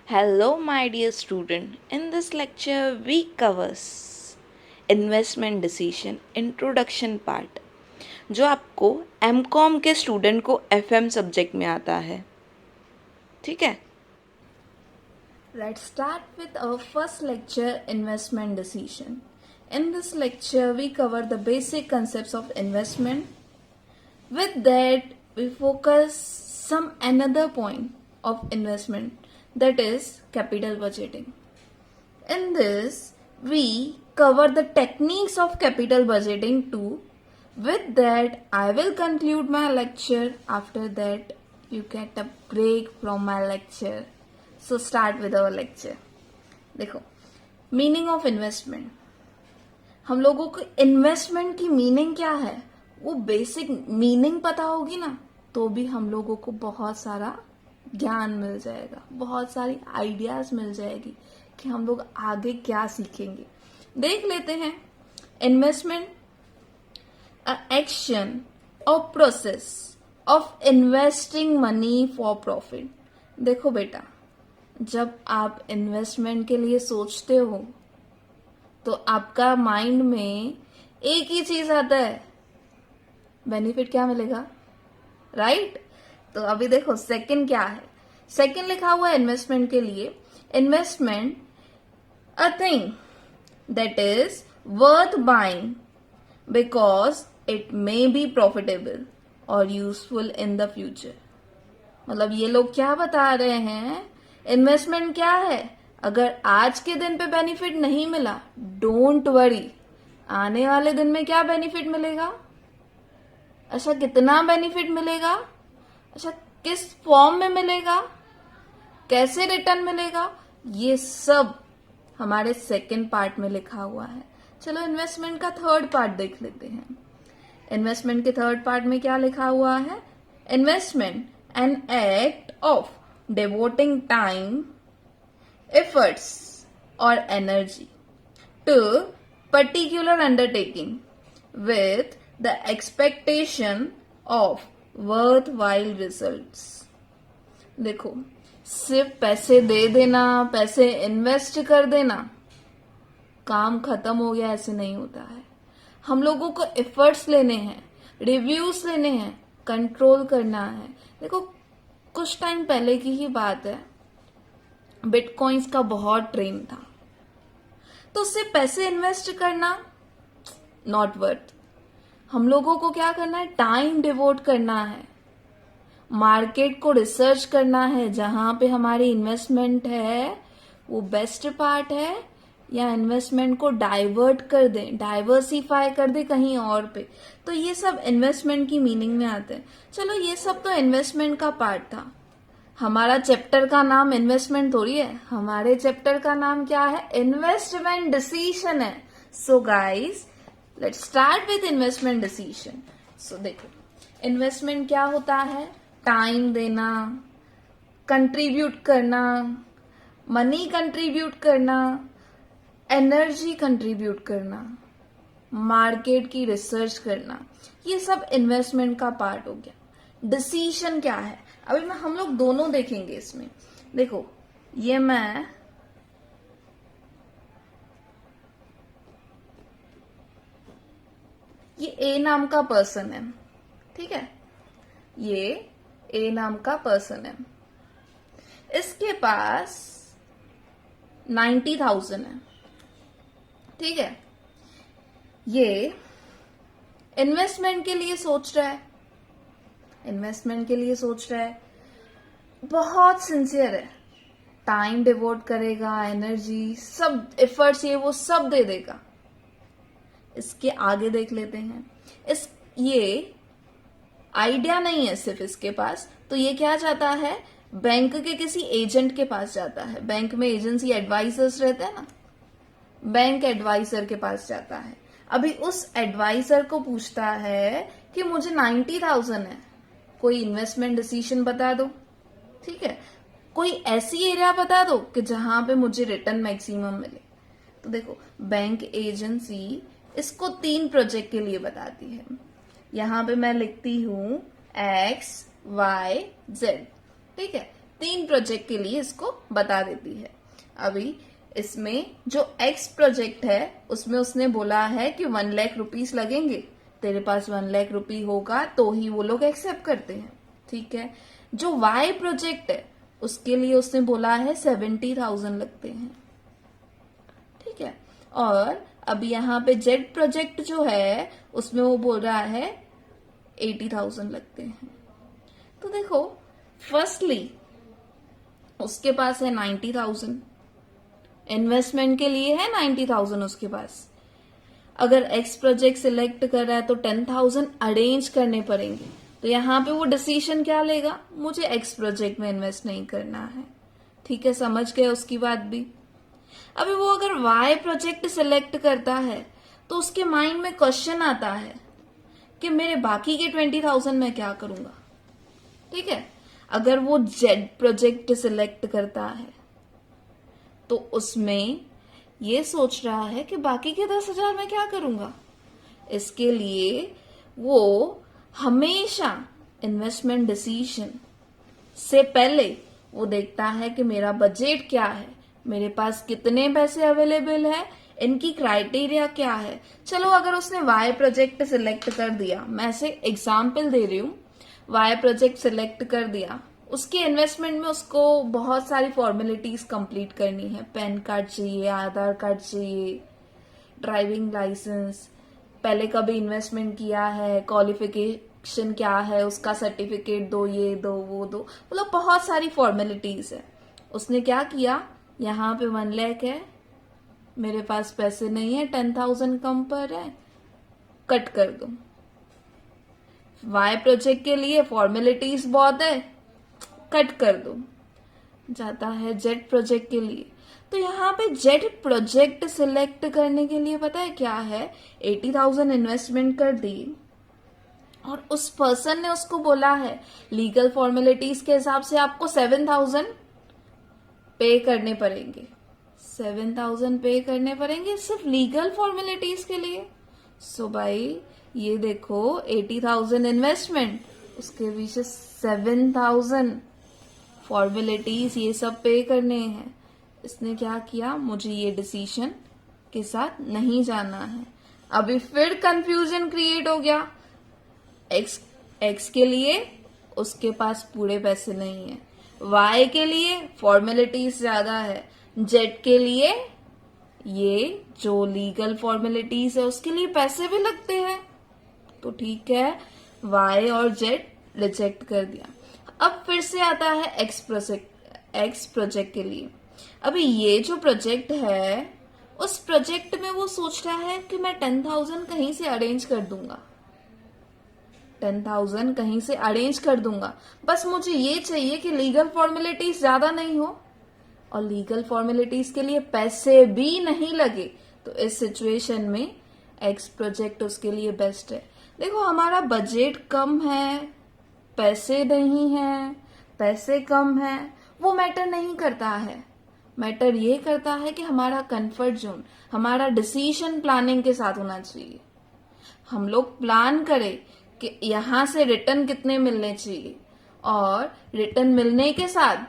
Hello, my dear student. In this lecture, we covers investment decision introduction part, जो आपको MCom के student को FM subject में आता है. ठीक है. Let's start with our first lecture, investment decision. In this lecture, we cover the basic concepts of investment. With that, we focus some another point of investment, that is capital budgeting. In this, we cover the techniques of capital budgeting too. With that, I will conclude my lecture. After that, you get a break from my lecture. So start with our lecture. देखो, meaning of investment. हम लोगों को investment की meaning क्या है वो basic meaning पता होगी ना, तो भी हम लोगों को बहुत सारा ज्ञान मिल जाएगा, बहुत सारी आइडियाज मिल जाएगी कि हम लोग आगे क्या सीखेंगे. देख लेते हैं. इन्वेस्टमेंट अ एक्शन और process of investing money for profit. देखो बेटा, जब आप इन्वेस्टमेंट के लिए सोचते हो तो आपका माइंड में एक ही चीज आता है, बेनिफिट क्या मिलेगा, राइट? तो अभी देखो सेकंड क्या है. सेकंड लिखा हुआ है इन्वेस्टमेंट के लिए, investment a thing that is worth buying because it may be profitable और यूजफुल इन द फ्यूचर. मतलब ये लोग क्या बता रहे हैं, इन्वेस्टमेंट क्या है, अगर आज के दिन पे बेनिफिट नहीं मिला, डोंट वरी, आने वाले दिन में क्या बेनिफिट मिलेगा. अच्छा, कितना बेनिफिट मिलेगा, अच्छा किस फॉर्म में मिलेगा, कैसे रिटर्न मिलेगा, ये सब हमारे सेकंड पार्ट में लिखा हुआ है. चलो इन्वेस्टमेंट का थर्ड पार्ट देख लेते हैं. इन्वेस्टमेंट के थर्ड पार्ट में क्या लिखा हुआ है, investment an act of devoting time, efforts or energy to particular undertaking with the expectation of worthwhile results. देखो, सिर्फ पैसे दे देना, पैसे इन्वेस्ट कर देना, काम खत्म हो गया ऐसे नहीं होता है. हम लोगों को एफर्ट्स लेने हैं, रिव्यूज लेने हैं, कंट्रोल करना है. देखो, कुछ टाइम पहले की ही बात है, बिटकॉइंस का बहुत ट्रेंड था, तो उससे पैसे इन्वेस्ट करना नॉट वर्थ. हम लोगों को क्या करना है, टाइम डिवोट करना है, मार्केट को रिसर्च करना है, जहां पे हमारी इन्वेस्टमेंट है वो बेस्ट पार्ट है, या इन्वेस्टमेंट को डाइवर्ट कर दे, डाइवर्सिफाई कर दे कहीं और पे. तो ये सब इन्वेस्टमेंट की मीनिंग में आते हैं. चलो ये सब तो इन्वेस्टमेंट का पार्ट था. हमारा चैप्टर का नाम इन्वेस्टमेंट थोड़ी है, हमारे चैप्टर का नाम क्या है, इन्वेस्टमेंट डिसीजन है. So guys, let's start with investment decision. So देखो, इन्वेस्टमेंट क्या होता है, टाइम देना, कंट्रीब्यूट करना, मनी कंट्रीब्यूट करना, एनर्जी कंट्रीब्यूट करना, मार्केट की रिसर्च करना, ये सब इन्वेस्टमेंट का पार्ट हो गया. डिसीजन क्या है, अभी मैं हम लोग दोनों देखेंगे इसमें. देखो, ये ए नाम का पर्सन है, ठीक है, ये ए नाम का पर्सन है, इसके पास 90,000 है, ठीक है. ये इन्वेस्टमेंट के लिए सोच रहा है, इन्वेस्टमेंट के लिए सोच रहा है, बहुत सिंसियर है, टाइम डिवोट करेगा, एनर्जी, सब एफर्ट्स ये वो सब दे देगा. इसके आगे देख लेते हैं. ये आइडिया नहीं है सिर्फ इसके पास, तो ये क्या चाहता है, बैंक के किसी एजेंट के पास जाता है. बैंक में एजेंसी एडवाइजर्स रहते हैं ना, बैंक एडवाइजर के पास जाता है. अभी उस एडवाइजर को पूछता है कि मुझे 90,000 है, कोई इन्वेस्टमेंट डिसीजन बता दो, ठीक है, कोई ऐसी एरिया बता दो कि जहां पे मुझे रिटर्न मैक्सिमम मिले. तो देखो, बैंक एजेंसी इसको 3 प्रोजेक्ट के लिए बताती है. यहां पे मैं लिखती हूं X, Y, Z, ठीक है. 3 प्रोजेक्ट के लिए इसको बता देती है। अभी इसमें जो एक्स प्रोजेक्ट है उसमें उसने बोला है कि 1 लाख रुपीस लगेंगे, तेरे पास 1 लाख रुपी होगा तो ही वो लोग एक्सेप्ट करते हैं, ठीक है। जो वाई प्रोजेक्ट है उसके लिए उसने बोला है 70,000 लगते हैं, ठीक है। और अब यहाँ पे जेड प्रोजेक्ट जो है उसमें वो बोल रहा है 80,000 लगते हैं। तो देखो, फर्स्टली उसके पास है 90,000, इन्वेस्टमेंट के लिए है 90,000 उसके पास। अगर एक्स प्रोजेक्ट सिलेक्ट कर रहा है तो 10,000 अरेंज करने पड़ेंगे। तो यहाँ पे वो डिसीजन क्या लेगा, मुझे एक्स प्रोजेक्ट में इन्वेस्ट नहीं करना है, ठीक है, समझ गए उसकी बात भी। अभी वो अगर वाई प्रोजेक्ट सिलेक्ट करता है तो उसके माइंड में क्वेश्चन आता है कि मेरे बाकी के 20,000 मैं क्या करूंगा, ठीक है। अगर वो जेड प्रोजेक्ट सिलेक्ट करता है तो उसमें ये सोच रहा है कि बाकी के 10,000 मैं क्या करूंगा। इसके लिए वो हमेशा इन्वेस्टमेंट डिसीजन से पहले वो देखता है कि मेरा बजट क्या है, मेरे पास कितने पैसे अवेलेबल है, इनकी क्राइटेरिया क्या है। चलो अगर उसने वाई प्रोजेक्ट सिलेक्ट कर दिया, मैं ऐसे एग्जाम्पल दे रही हूँ, वाई प्रोजेक्ट सिलेक्ट कर दिया, उसके इन्वेस्टमेंट में उसको बहुत सारी फॉर्मेलिटीज कंप्लीट करनी है, पैन कार्ड चाहिए, आधार कार्ड चाहिए, ड्राइविंग लाइसेंस, पहले कभी इन्वेस्टमेंट किया है, क्वालिफिकेशन क्या है उसका, सर्टिफिकेट दो, ये दो वो दो, मतलब बहुत सारी फॉर्मेलिटीज है। उसने क्या किया, यहाँ पे 1 लाख है, मेरे पास पैसे नहीं है, 10,000 कम पर है, कट कर दो। वाई प्रोजेक्ट के लिए फॉर्मेलिटीज बहुत है, कट कर दो। जाता है जेड प्रोजेक्ट के लिए, तो यहाँ पे जेड प्रोजेक्ट सिलेक्ट करने के लिए पता है क्या है, 80,000 इन्वेस्टमेंट कर दी और उस पर्सन ने उसको बोला है लीगल फॉर्मेलिटीज के हिसाब से आपको 7,000 पे करने पड़ेंगे, 7,000 पे करने पड़ेंगे सिर्फ लीगल फॉर्मेलिटीज के लिए। सो भाई ये देखो, 80,000 इन्वेस्टमेंट, उसके पीछे 7,000 फॉर्मेलिटीज, ये सब पे करने हैं। इसने क्या किया, मुझे ये डिसीजन के साथ नहीं जाना है। अभी फिर कंफ्यूजन क्रिएट हो गया। एक्स के लिए उसके पास पूरे पैसे नहीं है, वाई के लिए फॉर्मेलिटीज ज्यादा है, जेड के लिए ये जो लीगल फॉर्मेलिटीज है उसके लिए पैसे भी लगते हैं। तो ठीक है, वाई और जेड रिजेक्ट कर दिया। अब फिर से आता है एक्स प्रोजेक्ट के लिए। अभी ये जो प्रोजेक्ट है उस प्रोजेक्ट में वो सोच रहा है कि मैं 10,000 कहीं से अरेंज कर दूंगा, 10,000 कहीं से अरेंज कर दूंगा, बस मुझे ये चाहिए कि लीगल फॉर्मेलिटीज ज्यादा नहीं हो और लीगल फॉर्मेलिटीज के लिए पैसे भी नहीं लगे। तो इस सिचुएशन में एक्स प्रोजेक्ट उसके लिए बेस्ट है। देखो, हमारा बजट कम है, पैसे नहीं है, पैसे कम है, वो मैटर नहीं करता है। मैटर ये करता है कि हमारा कंफर्ट जोन, हमारा डिसीजन प्लानिंग के साथ होना चाहिए। हम लोग प्लान करें कि यहां से रिटर्न कितने मिलने चाहिए और रिटर्न मिलने के साथ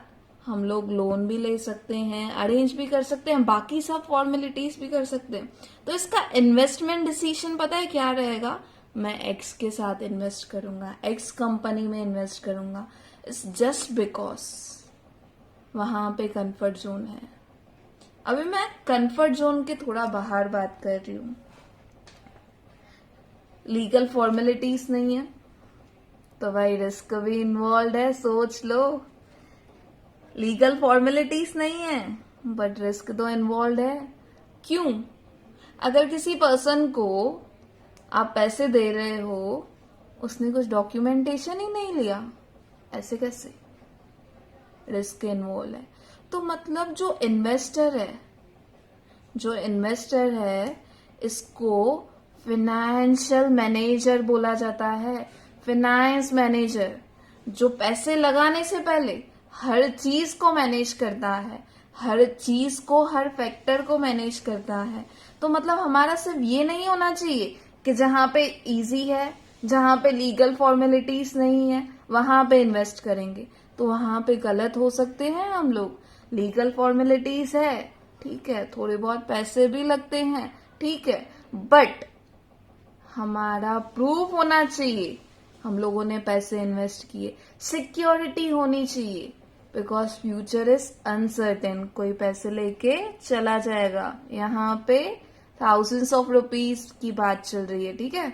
हम लोग लोन भी ले सकते हैं, अरेंज भी कर सकते हैं, बाकी सब फॉर्मेलिटीज भी कर सकते हैं। तो इसका इन्वेस्टमेंट डिसीजन पता है क्या रहेगा, मैं एक्स के साथ इन्वेस्ट करूंगा, एक्स कंपनी में इन्वेस्ट करूंगा, जस्ट बिकॉज वहां पे कंफर्ट जोन है। अभी मैं कंफर्ट जोन के थोड़ा बाहर बात कर रही हूं। लीगल फॉर्मेलिटीज नहीं है तो भाई रिस्क भी इन्वॉल्व है, सोच लो। लीगल फॉर्मेलिटीज नहीं है बट रिस्क तो इन्वॉल्व है। क्यों? अगर किसी पर्सन को आप पैसे दे रहे हो, उसने कुछ डॉक्यूमेंटेशन ही नहीं लिया, ऐसे कैसे? रिस्क इन्वॉल्व है। तो मतलब जो इन्वेस्टर है इसको फिनेंशियल मैनेजर बोला जाता है। फिनांस मैनेजर जो पैसे लगाने से पहले हर चीज को मैनेज करता है, हर चीज को, हर फैक्टर को मैनेज करता है। तो मतलब हमारा सिर्फ ये नहीं होना चाहिए कि जहां पे इजी है, जहां पे लीगल फॉर्मेलिटीज नहीं है, वहां पे इन्वेस्ट करेंगे। तो वहां पे गलत हो सकते हैं हम लोग, लीगल फॉर्मेलिटीज है, ठीक है, थोड़े बहुत पैसे भी लगते हैं, ठीक है, बट हमारा प्रूफ होना चाहिए हम लोगों ने पैसे इन्वेस्ट किए, सिक्योरिटी होनी चाहिए, बिकॉज फ्यूचर इज अनसर्टेन, कोई पैसे लेके चला जाएगा। यहाँ पे थाउजेंड्स ऑफ रुपीज की बात चल रही है, ठीक है,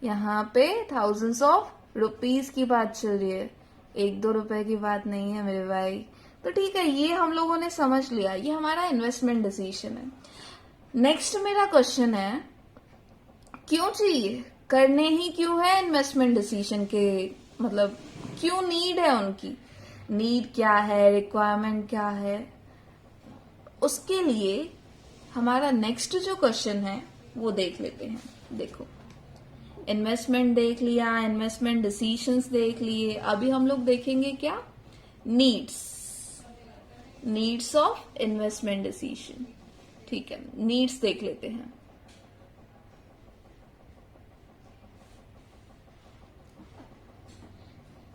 यहाँ पे थाउजेंड्स ऑफ रुपीज की बात चल रही है, 1-2 रुपए की बात नहीं है मेरे भाई। तो ठीक है, ये हम लोगों ने समझ लिया, ये हमारा इन्वेस्टमेंट डिसीजन है। नेक्स्ट मेरा क्वेश्चन है, क्यों चाहिए, करने ही क्यों है इन्वेस्टमेंट डिसीजन के, मतलब क्यों नीड है उनकी, नीड क्या है, रिक्वायरमेंट क्या है। उसके लिए हमारा नेक्स्ट जो क्वेश्चन है वो देख लेते हैं। देखो, इन्वेस्टमेंट देख लिया, इन्वेस्टमेंट डिसीजंस देख लिए, अभी हम लोग देखेंगे क्या, नीड्स ऑफ इन्वेस्टमेंट डिसीजन। ठीक है, नीड्स देख लेते हैं।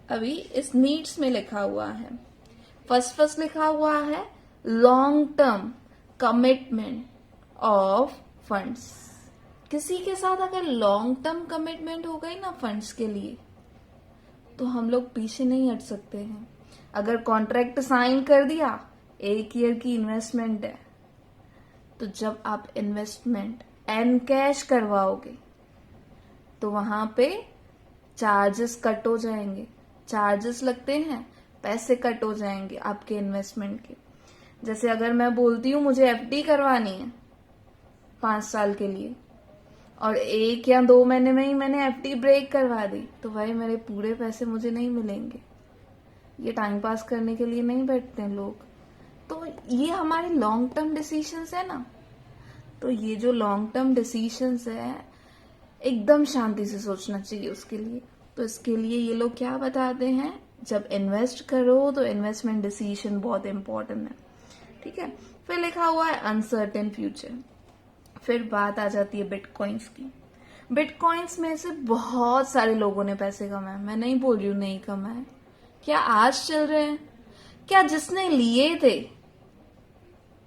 अभी इस नीड्स में लिखा हुआ है, फर्स्ट लिखा हुआ है long term commitment of funds. किसी के साथ अगर लॉन्ग टर्म कमिटमेंट हो गई ना फंड्स के लिए, तो हम लोग पीछे नहीं हट सकते हैं। अगर कॉन्ट्रैक्ट साइन कर दिया, 1 ईयर की इन्वेस्टमेंट है, तो जब आप इन्वेस्टमेंट एनकैश करवाओगे तो वहां पे चार्जेस कट हो जाएंगे, चार्जेस लगते हैं, पैसे कट हो जाएंगे आपके इन्वेस्टमेंट के। जैसे अगर मैं बोलती हूँ मुझे एफडी करवानी है 5 साल के लिए, और 1 या 2 महीने में ही मैंने एफडी ब्रेक करवा दी, तो भाई मेरे पूरे पैसे मुझे नहीं मिलेंगे। ये टाइम पास करने के लिए नहीं बैठते हैं लोग। तो ये हमारे लॉन्ग टर्म डिसीजंस है ना, तो ये जो लॉन्ग टर्म डिसीजंस है एकदम शांति से सोचना चाहिए उसके लिए। तो इसके लिए ये लोग क्या बताते हैं, जब इन्वेस्ट करो तो इन्वेस्टमेंट डिसीजन बहुत इंपॉर्टेंट है, ठीक है। फिर लिखा हुआ है अनसर्टेन फ्यूचर। फिर बात आ जाती है बिटकॉइंस की। बिटकॉइंस में से बहुत सारे लोगों ने पैसे कमाए, मैं नहीं बोल रही हूँ नहीं कमाए, क्या आज चल रहे हैं, क्या जिसने लिए थे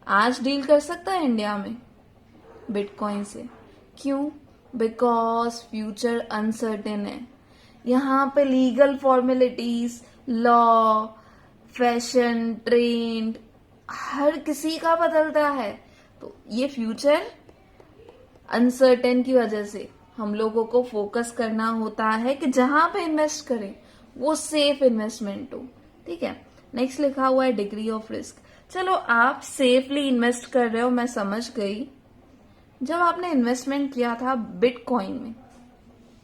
आज डील कर सकता है इंडिया में बिटकॉइन से? क्यों? बिकॉज फ्यूचर अनसर्टेन है। यहाँ पे legal formalities, law, fashion, trend, हर किसी का बदलता है। तो ये फ्यूचर अनसर्टेन की वजह से हम लोगों को फोकस करना होता है कि जहां पे इन्वेस्ट करें वो सेफ इन्वेस्टमेंट हो, ठीक है। नेक्स्ट लिखा हुआ है डिग्री ऑफ रिस्क। चलो आप सेफली इन्वेस्ट कर रहे हो, मैं समझ गई। जब आपने इन्वेस्टमेंट किया था बिटकॉइन में,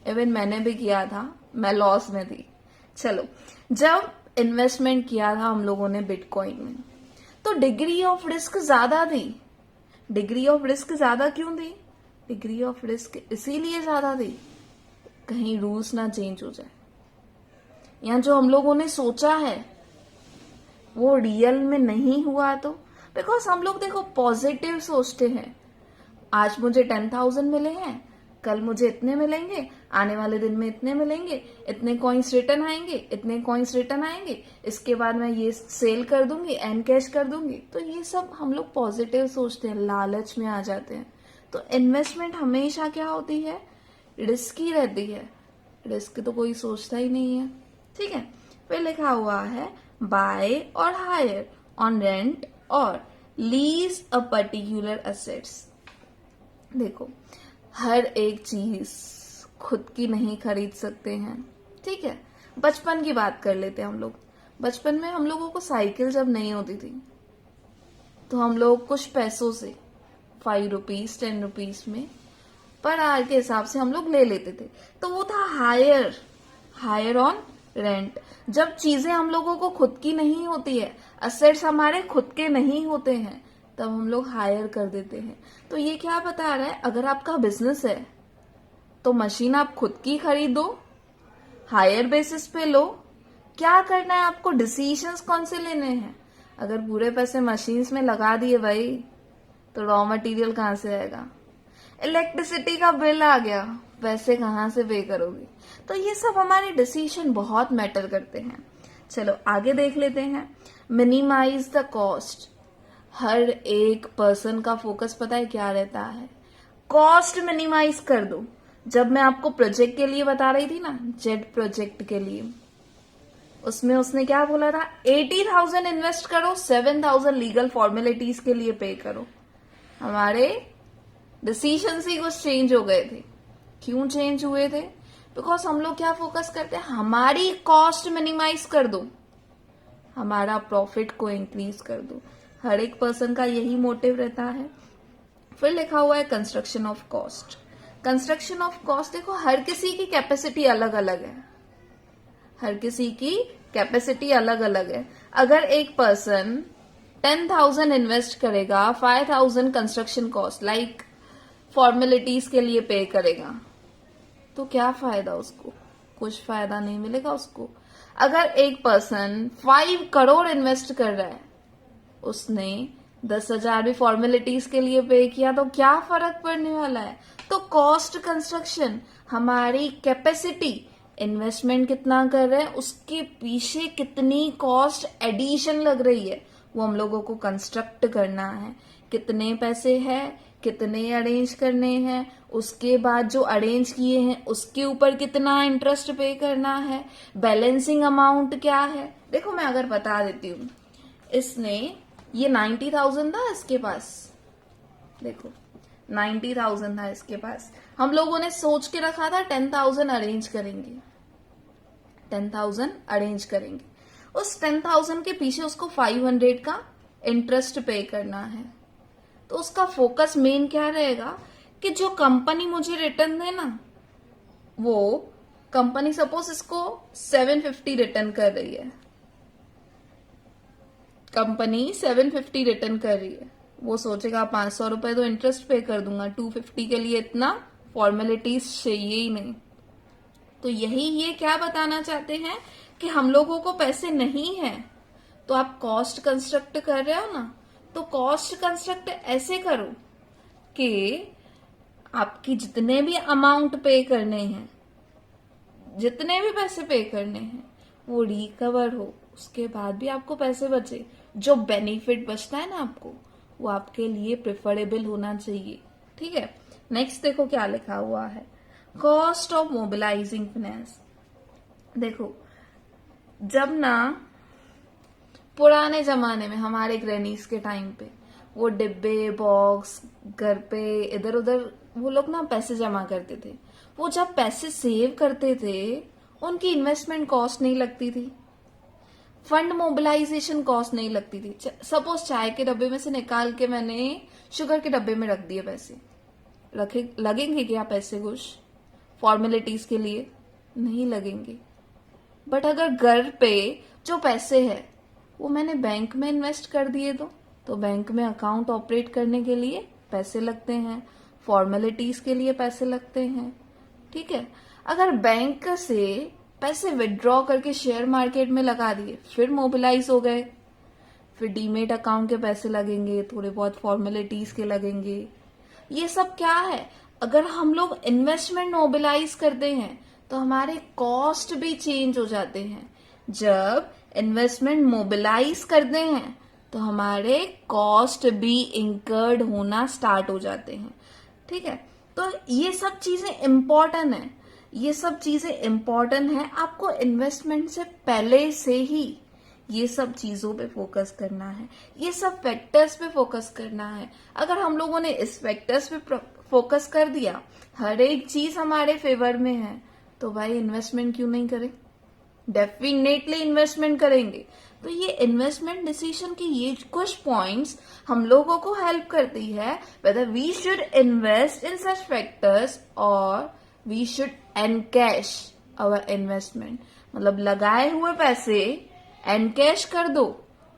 इवन मैंने भी किया था, मैं लॉस में थी। चलो, जब इन्वेस्टमेंट किया था हम लोगों ने बिटकॉइन में, तो डिग्री ऑफ रिस्क ज्यादा थी। डिग्री ऑफ रिस्क ज्यादा क्यों थी? डिग्री ऑफ रिस्क इसीलिए ज्यादा थी कहीं रूल्स ना चेंज हो जाए, या जो हम लोगों ने सोचा है वो रियल में नहीं हुआ तो। बिकॉज हम लोग देखो पॉजिटिव सोचते हैं, आज मुझे 10,000 मिले हैं, कल मुझे इतने मिलेंगे, आने वाले दिन में इतने मिलेंगे, इतने कॉइन्स रिटर्न आएंगे, इतने कॉइन्स रिटर्न आएंगे, इसके बाद मैं ये सेल कर दूंगी, एंड कैश कर दूंगी। तो ये सब हम लोग पॉजिटिव सोचते हैं, लालच में आ जाते हैं। तो इन्वेस्टमेंट हमेशा क्या होती है, रिस्की रहती है। रिस्क तो कोई सोचता ही नहीं है, ठीक है। फिर लिखा हुआ है बाय और हायर ऑन रेंट और लीज अ पर्टिकुलर असेट्स। देखो, हर एक चीज खुद की नहीं खरीद सकते हैं, ठीक है। बचपन की बात कर लेते हैं हम लोग। बचपन में हम लोगों को साइकिल जब नहीं होती थी, तो हम लोग कुछ पैसों से 5 रुपीज 10 रुपीज में पर आवर के हिसाब से हम लोग ले लेते थे। तो वो था हायर ऑन रेंट। जब चीजें हम लोगों को खुद की नहीं होती है, असेट्स हमारे खुद के नहीं होते हैं, तब हम लोग हायर कर देते हैं। तो ये क्या बता रहा है, अगर आपका बिजनेस है तो मशीन आप खुद की खरीदो, हायर बेसिस पे लो। क्या करना है आपको, डिसीजंस कौन से लेने हैं। अगर पूरे पैसे मशीन्स में लगा दिए भाई, तो रॉ मटेरियल कहाँ से आएगा, इलेक्ट्रिसिटी का बिल आ गया, पैसे कहाँ से पे करोगे। तो ये सब हमारे डिसीजन बहुत मैटर करते हैं। चलो आगे देख लेते हैं। Minimise the cost. हर एक पर्सन का फोकस पता है क्या रहता है? कॉस्ट मिनिमाइज कर दो। जब मैं आपको प्रोजेक्ट के लिए बता रही थी ना, जेड प्रोजेक्ट के लिए, उसमें उसने क्या बोला था? 80,000 इन्वेस्ट करो, 7,000 लीगल फॉर्मेलिटीज के लिए पे करो। हमारे डिसीजंस ही कुछ चेंज हो गए थे। क्यों चेंज हुए थे? बिकॉज हम लोग क्या फोकस करते हैं? हमारी कॉस्ट मिनिमाइज कर दो, हमारा प्रॉफिट को इंक्रीज कर दो। हर एक पर्सन का यही मोटिव रहता है। फिर लिखा हुआ है construction of cost. Construction of cost, देखो हर किसी की कैपेसिटी अलग अलग है। हर किसी की कैपेसिटी अलग अलग है। अगर एक पर्सन 10,000 इन्वेस्ट करेगा, 5,000 कंस्ट्रक्शन कॉस्ट लाइक फॉर्मेलिटीज के लिए पे करेगा, तो क्या फायदा उसको? कुछ फायदा नहीं मिलेगा उसको। अगर एक पर्सन 5 करोड़ इन्वेस्ट कर रहा है, उसने 10,000 भी फॉर्मेलिटीज के लिए पे किया, तो क्या फर्क पड़ने वाला है? तो कॉस्ट कंस्ट्रक्शन, हमारी कैपेसिटी, इन्वेस्टमेंट कितना कर रहे हैं, उसके पीछे कितनी कॉस्ट एडिशन लग रही है, वो हम लोगों को कंस्ट्रक्ट करना है। कितने पैसे हैं, कितने अरेंज करने हैं, उसके बाद जो अरेंज किए हैं उसके ऊपर कितना इंटरेस्ट पे करना है, बैलेंसिंग अमाउंट क्या है। देखो मैं अगर बता देती हूँ, इसने ये 90,000 था इसके पास, देखो 90,000 था इसके पास। हम लोगों ने सोच के रखा था 10,000 अरेंज करेंगे, 10,000 अरेंज करेंगे। उस 10,000 के पीछे उसको 500 का इंटरेस्ट पे करना है। तो उसका फोकस मेन क्या रहेगा कि जो कंपनी मुझे रिटर्न दे ना, वो कंपनी सपोज इसको 750 रिटर्न कर रही है, कंपनी 750 रिटर्न कर रही है, वो सोचेगा 500 रुपए तो इंटरेस्ट पे कर दूंगा, 250 के लिए इतना फॉर्मेलिटीज चाहिए ही नहीं। तो यही ये क्या बताना चाहते हैं कि हम लोगों को पैसे नहीं है, तो आप कॉस्ट कंस्ट्रक्ट कर रहे हो ना, तो कॉस्ट कंस्ट्रक्ट ऐसे करो कि आपकी जितने भी अमाउंट पे करने हैं, जितने भी पैसे पे करने हैं, वो रिकवर हो, उसके बाद भी आपको पैसे बचे। जो बेनिफिट बचता है ना आपको, वो आपके लिए प्रेफरेबल होना चाहिए। ठीक है, नेक्स्ट देखो क्या लिखा हुआ है, कॉस्ट ऑफ मोबिलाइजिंग फाइनेंस। देखो जब ना पुराने जमाने में हमारे ग्रैनीज के टाइम पे वो डिब्बे बॉक्स घर पे इधर उधर वो लोग ना पैसे जमा करते थे, वो जब पैसे सेव करते थे उनकी इन्वेस्टमेंट कॉस्ट नहीं लगती थी, फंड मोबिलाइजेशन कॉस्ट नहीं लगती थी। सपोज चाय के डब्बे में से निकाल के मैंने शुगर के डब्बे में रख दिए पैसे, लगेंगे क्या पैसे कुछ फॉर्मेलिटीज के लिए? नहीं लगेंगे। बट अगर घर पे जो पैसे है वो मैंने बैंक में इन्वेस्ट कर दिए तो बैंक में अकाउंट ऑपरेट करने के लिए पैसे लगते हैं, फॉर्मेलिटीज के लिए पैसे लगते हैं। ठीक है, अगर बैंक से पैसे विड्रॉ करके शेयर मार्केट में लगा दिए, फिर मोबिलाइज हो गए, फिर डीमेट अकाउंट के पैसे लगेंगे, थोड़े बहुत फॉर्मेलिटीज के लगेंगे। ये सब क्या है? अगर हम लोग इन्वेस्टमेंट मोबिलाइज करते हैं तो हमारे कॉस्ट भी चेंज हो जाते हैं। जब इन्वेस्टमेंट मोबिलाइज करते हैं तो हमारे कॉस्ट भी इंकर्ड होना स्टार्ट हो जाते हैं। ठीक है, तो ये सब चीजें इंपॉर्टेंट है, ये सब चीजें इंपॉर्टेंट है। आपको इन्वेस्टमेंट से पहले से ही ये सब चीजों पे फोकस करना है, ये सब फैक्टर्स पे फोकस करना है। अगर हम लोगों ने इस फैक्टर्स पे फोकस कर दिया, हर एक चीज हमारे फेवर में है, तो भाई इन्वेस्टमेंट क्यों नहीं करें? डेफिनेटली इन्वेस्टमेंट करेंगे। तो ये इन्वेस्टमेंट डिसीजन की ये कुछ पॉइंट्स हम लोगों को हेल्प करती है whether we should invest in such factors और we should encash our investment. मतलब लगाए हुए पैसे एनकैश कर दो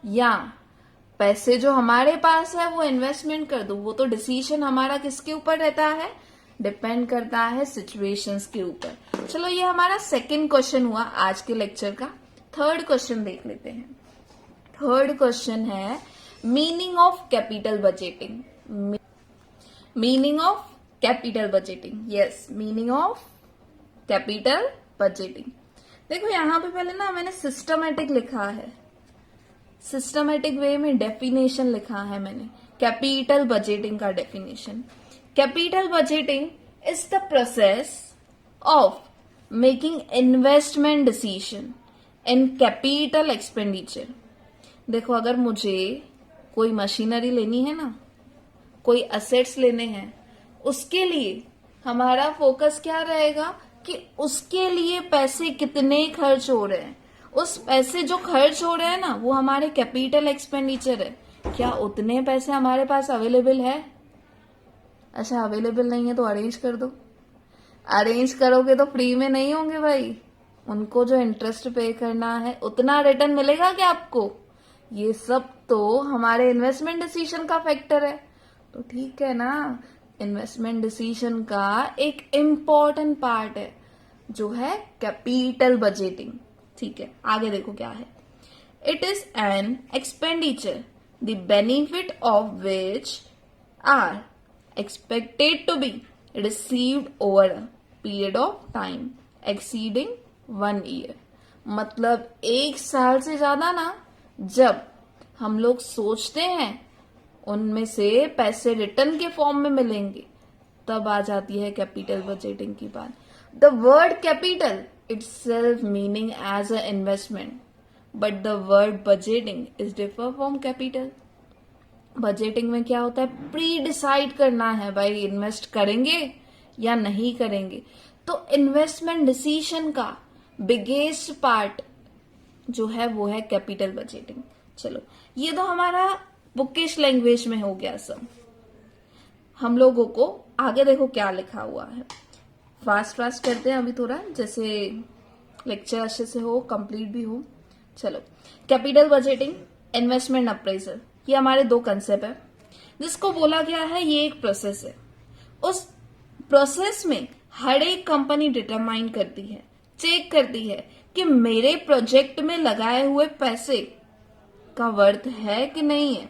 या पैसे जो हमारे पास है वो इन्वेस्टमेंट कर दो, वो तो डिसीजन हमारा किसके ऊपर रहता है? डिपेंड करता है सिचुएशंस के ऊपर। चलो ये हमारा सेकंड क्वेश्चन हुआ आज के लेक्चर का। थर्ड क्वेश्चन देख लेते हैं। थर्ड क्वेश्चन है meaning of capital budgeting. Meaning of capital budgeting, yes, meaning of capital budgeting. देखो यहाँ पे पहले ना मैंने सिस्टमेटिक लिखा है, सिस्टमेटिक वे में डेफिनेशन लिखा है मैंने, कैपिटल बजटिंग का definition. Capital budgeting is the process of making investment decision in capital expenditure. देखो अगर मुझे कोई मशीनरी लेनी है ना, कोई असेट्स लेने हैं, उसके लिए हमारा फोकस क्या रहेगा कि उसके लिए पैसे कितने खर्च हो रहे हैं, उस पैसे जो खर्च हो रहे हैं ना वो हमारे कैपिटल एक्सपेंडिचर है, क्या उतने पैसे हमारे पास अवेलेबल है? अच्छा अवेलेबल नहीं है तो अरेंज कर दो। अरेंज करोगे तो फ्री में नहीं होंगे भाई, उनको जो इंटरेस्ट पे करना है उतना रिटर्न मिलेगा क्या आपको? ये सब तो हमारे इन्वेस्टमेंट डिसीजन का फैक्टर है। तो ठीक है ना, इन्वेस्टमेंट डिसीजन का एक इम्पॉर्टेंट पार्ट है जो है कैपिटल बजटिंग। ठीक है, आगे देखो क्या है। It is an expenditure the benefit of which are expected to be received over a period of time exceeding 1 year। मतलब 1 साल से ज्यादा ना जब हम लोग सोचते हैं उनमें से पैसे रिटर्न के फॉर्म में मिलेंगे, तब आ जाती है कैपिटल बजटिंग की बात। The word capital itself meaning as a investment, but the word budgeting is differ from capital। Budgeting में क्या होता है, प्री डिसाइड करना है भाई इन्वेस्ट करेंगे या नहीं करेंगे। तो इन्वेस्टमेंट डिसीजन का बिगेस्ट पार्ट जो है वो है कैपिटल बजटिंग। चलो ये तो हमारा बुकिश लैंग्वेज में हो गया सब। हम लोगों को आगे देखो क्या लिखा हुआ है, फास्ट फास्ट करते हैं अभी थोड़ा, जैसे लेक्चर अच्छे से हो, कंप्लीट भी हो। चलो कैपिटल बजटिंग, इन्वेस्टमेंट अप्रेजल, ये हमारे 2 कंसेप्ट है जिसको बोला गया है ये एक प्रोसेस है। उस प्रोसेस में हर एक कंपनी डिटरमाइन करती है, चेक करती है कि मेरे प्रोजेक्ट में लगाए हुए पैसे का वर्थ है कि नहीं है।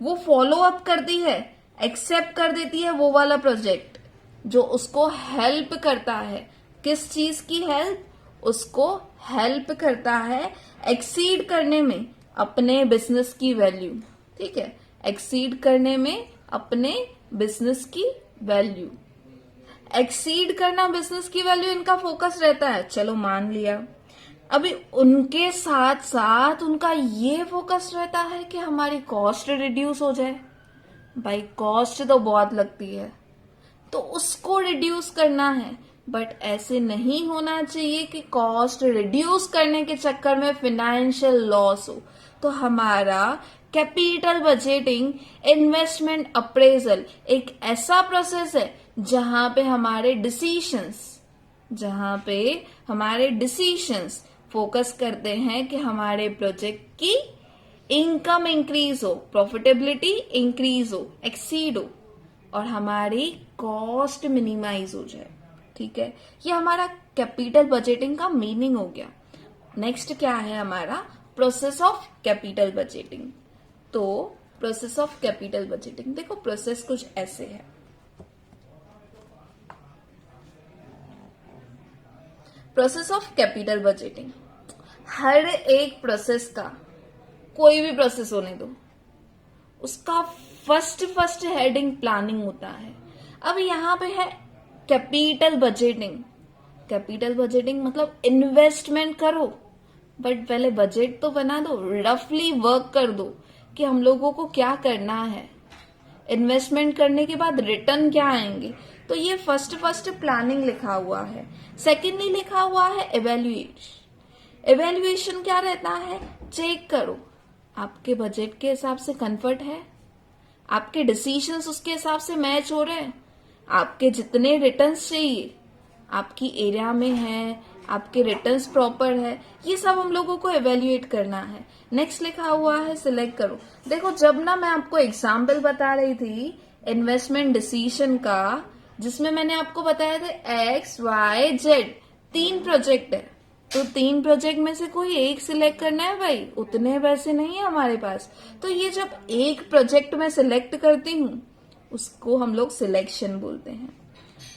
वो फॉलो अप करती है, एक्सेप्ट कर देती है वो वाला प्रोजेक्ट जो उसको हेल्प करता है। किस चीज की हेल्प? उसको हेल्प करता है एक्सीड करने में अपने बिजनेस की वैल्यू। ठीक है, एक्सीड करने में अपने बिजनेस की वैल्यू, एक्सीड करना बिजनेस की वैल्यू इनका फोकस रहता है। चलो मान लिया, अभी उनके साथ साथ उनका ये फोकस रहता है कि हमारी कॉस्ट रिड्यूस हो जाए। भाई कॉस्ट तो बहुत लगती है तो उसको रिड्यूस करना है, बट ऐसे नहीं होना चाहिए कि कॉस्ट रिड्यूस करने के चक्कर में फाइनेंशियल लॉस हो। तो हमारा कैपिटल बजटिंग, इन्वेस्टमेंट अप्रेजल एक ऐसा प्रोसेस है जहां पे हमारे डिसीशंस फोकस करते हैं कि हमारे प्रोजेक्ट की इनकम इंक्रीज हो, प्रॉफिटेबिलिटी इंक्रीज हो, एक्सीड हो और हमारी कॉस्ट मिनिमाइज हो जाए। ठीक है, ये हमारा कैपिटल बजटिंग का मीनिंग हो गया। नेक्स्ट क्या है हमारा, प्रोसेस ऑफ कैपिटल बजटिंग। तो प्रोसेस ऑफ कैपिटल बजटिंग, देखो प्रोसेस कुछ ऐसे है। प्रोसेस ऑफ कैपिटल बजटिंग, हर एक प्रोसेस का, कोई भी प्रोसेस होने दो, उसका फर्स्ट हेडिंग प्लानिंग होता है। अब यहाँ पे है कैपिटल बजटिंग। कैपिटल बजटिंग मतलब इन्वेस्टमेंट करो, बट पहले बजट तो बना दो, रफली वर्क कर दो कि हम लोगों को क्या करना है, इन्वेस्टमेंट करने के बाद रिटर्न क्या आएंगे। तो ये फर्स्ट प्लानिंग लिखा हुआ है। सेकेंडली लिखा हुआ है इवेल्युएशन। इवेल्युएशन क्या रहता है, चेक करो आपके बजट के हिसाब से कंफर्ट है, आपके डिसीजंस उसके हिसाब से मैच हो रहे हैं, आपके जितने रिटर्न्स चाहिए आपकी एरिया में है, आपके रिटर्न्स प्रॉपर है, ये सब हम लोगों को एवेल्युएट करना है। नेक्स्ट लिखा हुआ है सिलेक्ट करो। देखो जब ना मैं आपको एग्जाम्पल बता रही थी इन्वेस्टमेंट डिसीजन का, जिसमें मैंने आपको बताया था एक्स वाई जेड 3 प्रोजेक्ट है, तो 3 प्रोजेक्ट में से कोई एक सिलेक्ट करना है भाई, उतने पैसे नहीं है हमारे पास। तो ये जब एक प्रोजेक्ट में सिलेक्ट करती हूँ उसको हम लोग सिलेक्शन बोलते हैं।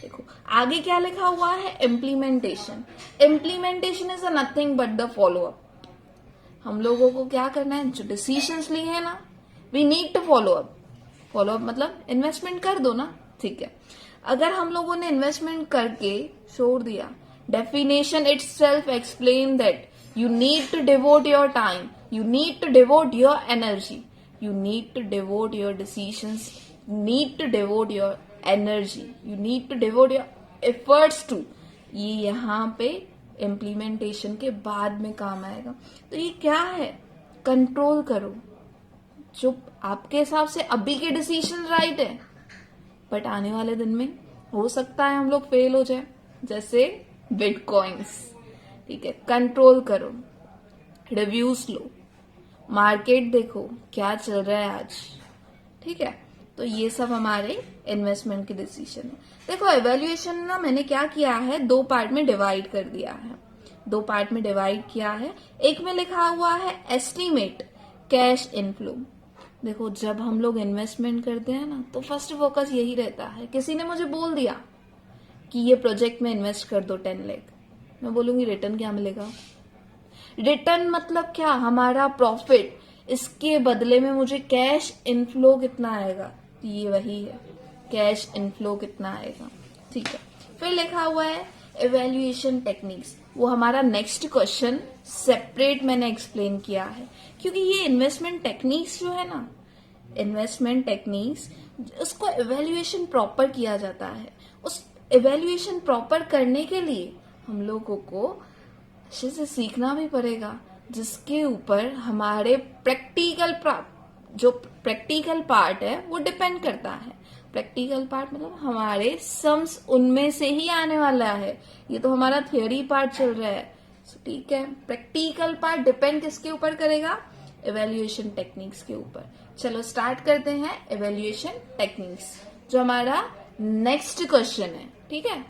देखो आगे क्या लिखा हुआ है, implementation. Implementation is a nothing but the follow up. हम लोगों को क्या करना है, जो डिसीजंस लिए हैं ना, we need to follow up. Follow up मतलब इन्वेस्टमेंट कर दो ना, ठीक है। अगर हम लोगों ने इन्वेस्टमेंट करके छोड़ दिया, definition itself explain that you need to devote your time, you need to devote your energy, you need to devote your decisions, need to devote your energy, you need to devote your efforts to। ये यहाँ पे implementation के बाद में काम आएगा। तो ये क्या है, कंट्रोल करो। जो आपके हिसाब से अभी के डिसीजन राइट है, बट आने वाले दिन में हो सकता है हम लोग फेल हो जाए, जैसे बिटकॉइंस, ठीक है। कंट्रोल करो, रिव्यूज लो, मार्केट देखो क्या चल रहा है आज, ठीक है। तो ये सब हमारे इन्वेस्टमेंट के डिसीजन है। देखो एवेल्युएशन ना मैंने क्या किया है, दो पार्ट में डिवाइड कर दिया है, दो पार्ट में डिवाइड किया है। एक में लिखा हुआ है एस्टिमेट कैश इनफ्लो। देखो जब हम लोग इन्वेस्टमेंट करते हैं ना, तो फर्स्ट फोकस यही रहता है। किसी ने मुझे बोल दिया कि ये प्रोजेक्ट में इन्वेस्ट कर दो 10 लाख, मैं बोलूंगी रिटर्न क्या मिलेगा। रिटर्न मतलब क्या, हमारा प्रॉफिट, इसके बदले में मुझे कैश इनफ्लो कितना आएगा, ये वही है कैश इनफ्लो कितना आएगा, ठीक है। फिर लिखा हुआ है एवेल्युएशन टेक्निक्स, वो हमारा नेक्स्ट क्वेश्चन सेपरेट मैंने एक्सप्लेन किया है, क्योंकि ये इन्वेस्टमेंट टेक्निक्स जो है ना, इन्वेस्टमेंट टेक्निक्स, उसको एवेल्युएशन प्रॉपर किया जाता है। उस एवेल्युएशन प्रॉपर करने के लिए हम लोगों को अच्छे से सीखना भी पड़ेगा, जिसके ऊपर हमारे जो प्रैक्टिकल पार्ट है वो डिपेंड करता है। प्रैक्टिकल पार्ट मतलब हमारे सम्स उनमें से ही आने वाला है, ये तो हमारा थियोरी पार्ट चल रहा है, ठीक है। प्रैक्टिकल पार्ट डिपेंड किसके ऊपर करेगा, एवेल्युएशन टेक्निक्स के ऊपर। चलो स्टार्ट करते हैं एवेल्युएशन टेक्निक्स, जो हमारा नेक्स्ट क्वेश्चन है, ठीक है।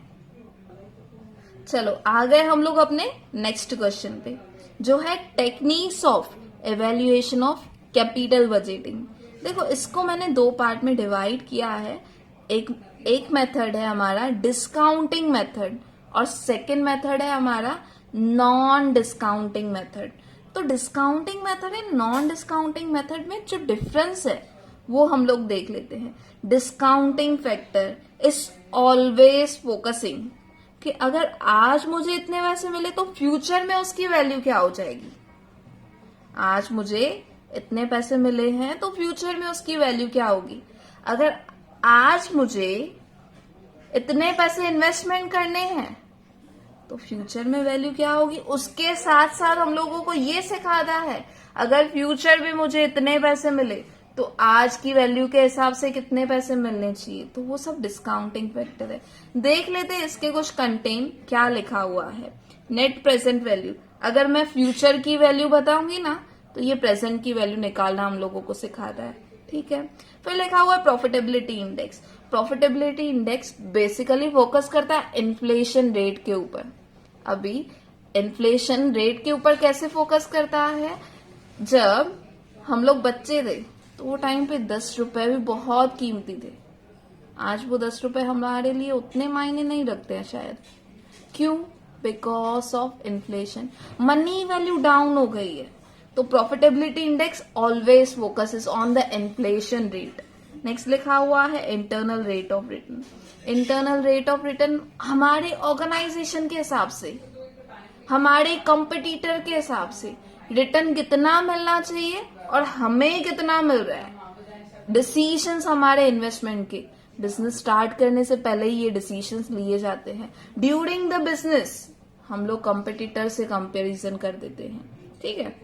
चलो आ गए हम लोग अपने नेक्स्ट क्वेश्चन पे, जो है techniques of evaluation of capital budgeting. देखो इसको मैंने दो पार्ट में डिवाइड किया है। एक मेथड है हमारा डिस्काउंटिंग मेथड, और सेकंड मेथड है हमारा नॉन डिस्काउंटिंग मेथड। तो discounting method and non discounting method में जो डिफरेंस है वो हम लोग देख लेते हैं। Discounting factor is always focusing कि अगर आज मुझे इतने पैसे मिले तो फ्यूचर में उसकी वैल्यू क्या हो जाएगी। आज मुझे इतने पैसे मिले हैं तो फ्यूचर में उसकी वैल्यू क्या होगी। अगर आज मुझे इतने पैसे इन्वेस्टमेंट करने हैं तो फ्यूचर में वैल्यू क्या होगी। उसके साथ साथ हम लोगों को ये सिखाता है, अगर फ्यूचर में मुझे इतने पैसे मिले तो आज की वैल्यू के हिसाब से कितने पैसे मिलने चाहिए। तो वो सब डिस्काउंटिंग फैक्टर है। देख लेते हैं इसके कुछ कंटेंट क्या लिखा हुआ है। नेट प्रेजेंट वैल्यू, अगर मैं फ्यूचर की वैल्यू बताऊंगी ना तो ये प्रेजेंट की वैल्यू निकालना हम लोगों को सिखाता है, ठीक है। फिर लिखा हुआ है profitability index. Profitability index basically focus करता है इन्फ्लेशन रेट के ऊपर। अभी इन्फ्लेशन रेट के ऊपर कैसे फोकस करता है, जब हम लोग बच्चे थे तो वो टाइम पे 10 रुपए भी बहुत कीमती थे। आज वो 10 रुपए हमारे लिए उतने मायने नहीं रखते हैं शायद। क्यों? Because of inflation, money value down हो गई है। तो profitability index always focuses on the inflation rate. Next लिखा हुआ है internal rate of return. Internal rate of return हमारे ऑर्गेनाइजेशन के हिसाब से, हमारे कंपटीटर के हिसाब से रिटर्न कितना मिलना चाहिए और हमें कितना मिल रहा है। डिसीजंस हमारे इन्वेस्टमेंट के, बिजनेस स्टार्ट करने से पहले ही ये डिसीजंस लिए जाते हैं। ड्यूरिंग द बिजनेस हम लोग कंपटीटर से कंपैरिजन कर देते हैं, ठीक है।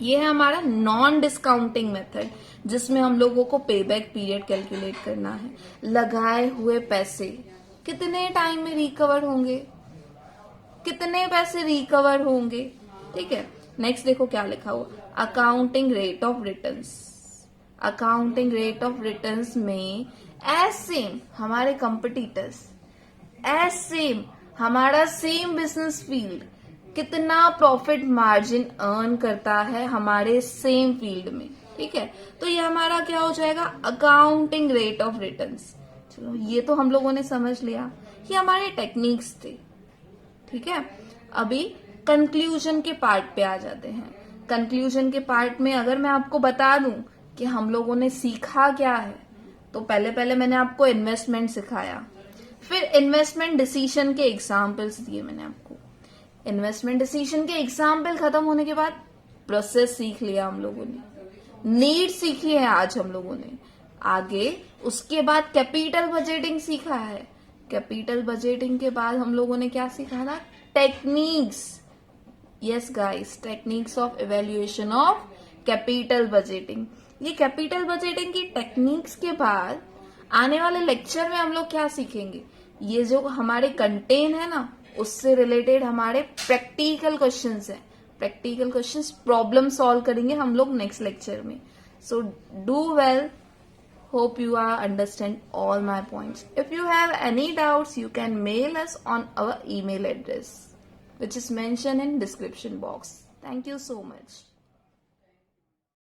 ये है हमारा नॉन डिस्काउंटिंग मेथड, जिसमें हम लोगों को पेबैक पीरियड कैलकुलेट करना है। लगाए हुए पैसे कितने टाइम में रिकवर होंगे, कितने पैसे रिकवर होंगे, ठीक है। नेक्स्ट देखो क्या लिखा हुआ, accounting rate of returns. Accounting rate of returns में एज सेम हमारे कंपटीटर्स, एज सेम हमारा सेम बिजनेस फील्ड कितना प्रॉफिट मार्जिन अर्न करता है हमारे सेम फील्ड में, ठीक है। तो ये हमारा क्या हो जाएगा, अकाउंटिंग रेट ऑफ रिटर्न्स। चलो ये तो हम लोगों ने समझ लिया ये हमारे टेक्निक्स थे। ठीक है, अभी कंक्लूजन के पार्ट पे आ जाते हैं। कंक्लूजन के पार्ट में अगर मैं आपको बता दूं कि हम लोगों ने सीखा क्या है, तो पहले मैंने आपको इन्वेस्टमेंट सिखाया, फिर इन्वेस्टमेंट डिसीजन के एग्जाम्पल्स दिए मैंने आपको। इन्वेस्टमेंट डिसीजन के एग्जाम्पल खत्म होने के बाद प्रोसेस सीख लिया हम लोगों ने, नीड सीखी है आज हम लोगों ने। आगे उसके बाद कैपिटल बजटिंग सीखा है। कैपिटल बजटिंग के बाद हम लोगों ने क्या सीखा था? Techniques. Yes guys, techniques of evaluation of capital budgeting. ये कैपिटल बजटिंग की टेक्निक्स के बाद आने वाले लेक्चर में हम लोग क्या सीखेंगे? ये जो हमारे कंटेन है ना, उससे रिलेटेड हमारे प्रैक्टिकल क्वेश्चंस हैं। प्रैक्टिकल क्वेश्चंस प्रॉब्लम सॉल्व करेंगे हम लोग नेक्स्ट लेक्चर में। So do well. Hope you are understand all my points. If you have any doubts, you can mail us on our email address, which is mentioned in description box. Thank you so much.